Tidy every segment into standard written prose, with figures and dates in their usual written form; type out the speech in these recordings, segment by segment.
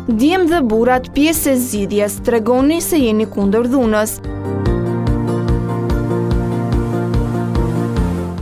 Djem dhe burrat pjesë e zgjidhjes, tregoni se jeni kundër dhunës.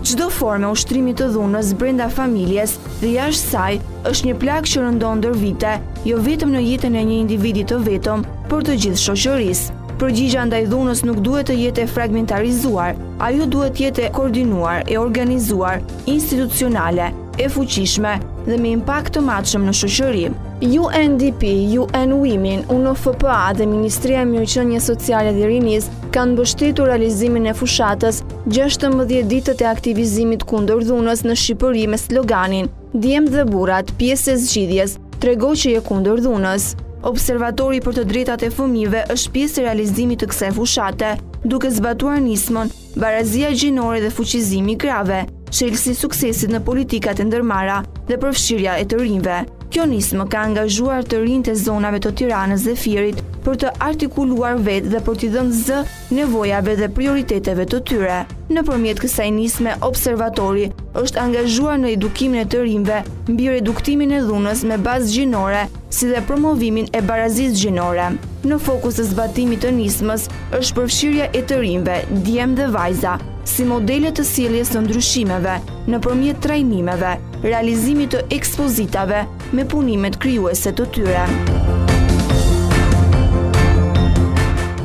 Çdo formë ushtrimi të dhunës brenda familjes dhe jashtë saj është një plagë që rëndon ndër vite, jo vetëm në jetën e një individi të vetëm, por të gjithë shoqërisë. Përgjigjja ndaj dhunës nuk duhet të jetë e fragmentarizuar, ajo duhet të jetë e koordinuar, e organizuar, institucionale, e fuqishme dhe me impakt të madhshëm në shoqëri. UNDP, UN Women, UNFPA dhe Ministria e Mirëqenies Sociale dhe Rinisë kanë mbështetur realizimin e fushatës 16 ditët e aktivizimit kundër dhunës në Shqipëri me sloganin "Djem dhe burrat, pjesë e zgjidhjes, trego që je kundër dhunës". Observatori për të drejtat e fëmijëve është pjesë e realizimit të kësaj fushate, duke zbatuar nismën barazia gjinore dhe fuqizimi i grave, çelësi i suksesit në politikat e ndërmarra dhe përfshirja e të rinjve. Kjo nismë ka angazhuar të rinjtë e zonave të Tiranës dhe Fierit për të artikuluar vetë dhe për t'i dhënë zë nevojave dhe prioriteteve të tyre. Nëpërmjet kësaj nisme, observatori është angazhuar në edukimin e të rinjve mbi reduktimin e dhunës me bazë gjinore, si dhe promovimin e barazisë gjinore. Në fokus të zbatimit të nismës është përfshirja e të rinjve, djem dhe vajza, si modele të sjelljes së ndryshimeve nëpërmjet trajnimeve, realizimit të ekspozitave me punimet krijuese të tyre.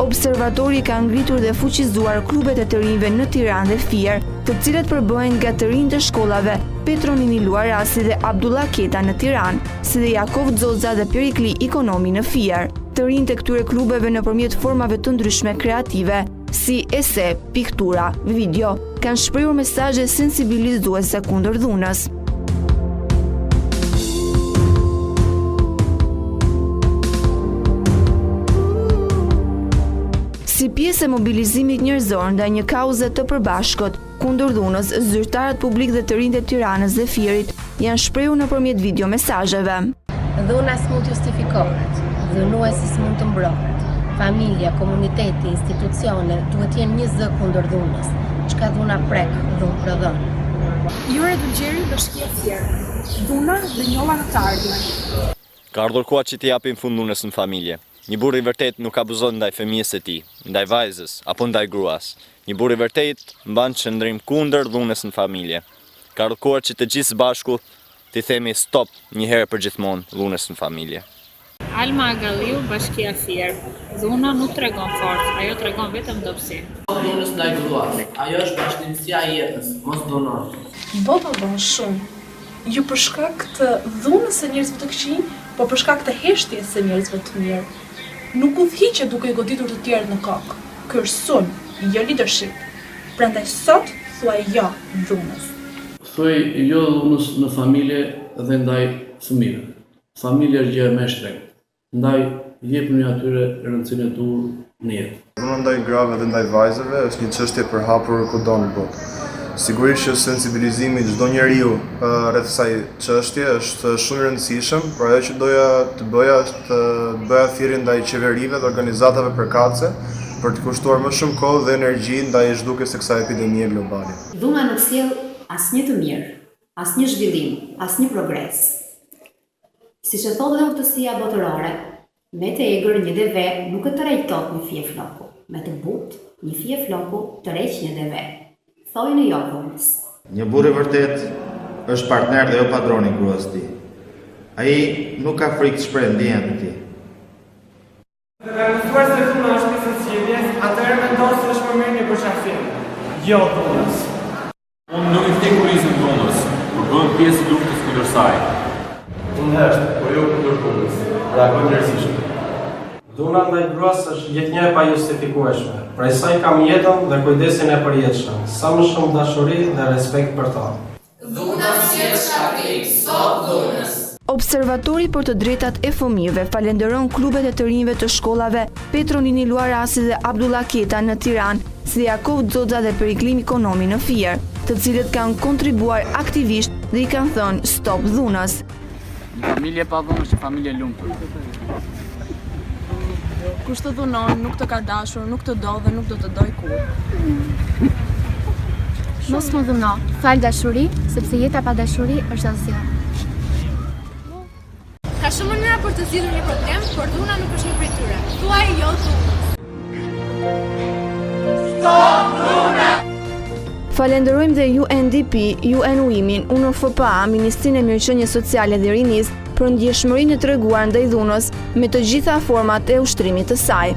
Observatori ka ngritur dhe fuqizuar klubet e të rinjve në Tiranë dhe Fier, të cilët përbëhen nga të rinjtë e shkollave Petro Nini Luarasi dhe Abdullah Keta në Tiranë, si dhe Jakov Xoxa dhe Perikli Ikonomi në Fier. Të rinjtë e këtyre klubeve nëpërmjet formave të ndryshme kreative, si ese, piktura, video, kanë shprehur mesazhe sensibilizuese kundër dhunës. Si pjesë e mobilizimit njerëzor ndaj një kauze të përbashkët kundër dhunës, zyrtarët publik dhe të rinjtë e Tiranës dhe Fierit janë shprehur nëpërmjet video mesazheve. Dhuna s'mund justifikohet, dhunuesi s'mund të mbrohet. Familja, komuniteti, institucione duhet jenë një zë kundër dhunës. Çka dhuna prek, dhunë prodhon. Jure Dulgjeri, Bashkia Fier. Dhuna dhe njolla në të ardhmen. Ka ardhur koha që t'i japim fund dhunës në familje. Një burr i vërtet nuk abuzon ndaj fëmijës së tij, ndaj vajzës apo ndaj gruas. Një burr i vërtet mban qëndrim kundër dhunës në familje. Ka ardhur koha që të gjithë së bashku t'i themi stop një herë për gjithmonë dhunës në familje. Alma Agalliu, Bashkia Fier. Dhuna nuk tregon forcë, ajo tregon vetëm dobësi. Dhunës ndaj gruas, ajo është bashkëndësia e jetës, mos dhunoni. Bota don shumë, jo për shkak të dhunës së njerëzve të këqij, por për shkak të heshtjes së njerëzve të mirë. Nuk udhhiqet duke i goditur të tjerët në kokë. Ky është sulm, jo leadership. Prandaj sot thuaj jo dhunës. Thuaj jo dhunës në familje dhe ndaj fëmijëve. Familja është gjë më e shtrenjtë. Ndaj jepni atyre rëndësinë e dur në jetë. Dhuna ndaj grave dhe ndaj vajzave është një çështje e përhapur kudo në botë. Sigurisht që sensibilizimi çdo njeriu rreth kësaj çështje është shumë i rëndësishëm, por ajo që doja të bëja është të bëja thirrje ndaj qeverive dhe organizatave përkatëse për të kushtuar më shumë kohë dhe energji ndaj zhdukjes së kësaj epidemie globale. Dhuna nuk sjell asnjë të mirë, asnjë zhvillim, asnjë progres. Siç e thotë dhe urtësia botërore, me të egër një deve nuk e tërheq tot një fije floku, me të butë një fije floku tërheq një deve. Thojnë jo dhunës. Një burr i vërtet është partner dhe jo padroni gruas tij. Ai nuk ka frikë të shprehë ndjenjat e tij. Dhe mësuar se dhuna është pjesë e zgjedhjes, atëherë mendon se është më mirë një përshafim. Jo dhunës. Unë nuk i vdek kurizën dhunës, por bëhem pjesë e luftës kundër saj. Unë hesht, por jo kundër dhunës. Reagoj njerëzisht. Dhuna ndaj gruas është gjithnjë e pajustifikueshme. Prej saj kam jetën dhe kujdesin e përjetshëm, sa më shumë dashuri dhe respekt për ta. Dhuna sjell shkatrim, stop dhunës. Observatori për të drejtat e fëmijëve falenderon klubet e të rinjve të shkollave Petro Nini Luarasi dhe Abdullah Keta në Tiranë, si Jakov Xoxa dhe Perikli Ikonomi në Fier, të cilët kanë kontribuar aktivisht dhe i kanë thënë stop dhunës. Një familje pa dhunë është familje lumtur. Kush të dhunon, nuk të ka dashur, nuk të do dhe nuk do të doj kur. Mos më dhuno, fal dashuri, sepse jeta pa dashuri është asgjë. Ka shumë mënyra për të zgjidhur një problem, por dhuna nuk është një prej tyre. Thuaj jo dhunës. Stop dhuna! Falenderojmë dhe UNDP, UN Women, UNRFPA, Ministrinë e Mirëqenies Sociale dhe Rinisë për ndjeshmërinë e treguar ndaj dhunës me të gjitha format e ushtrimit të saj.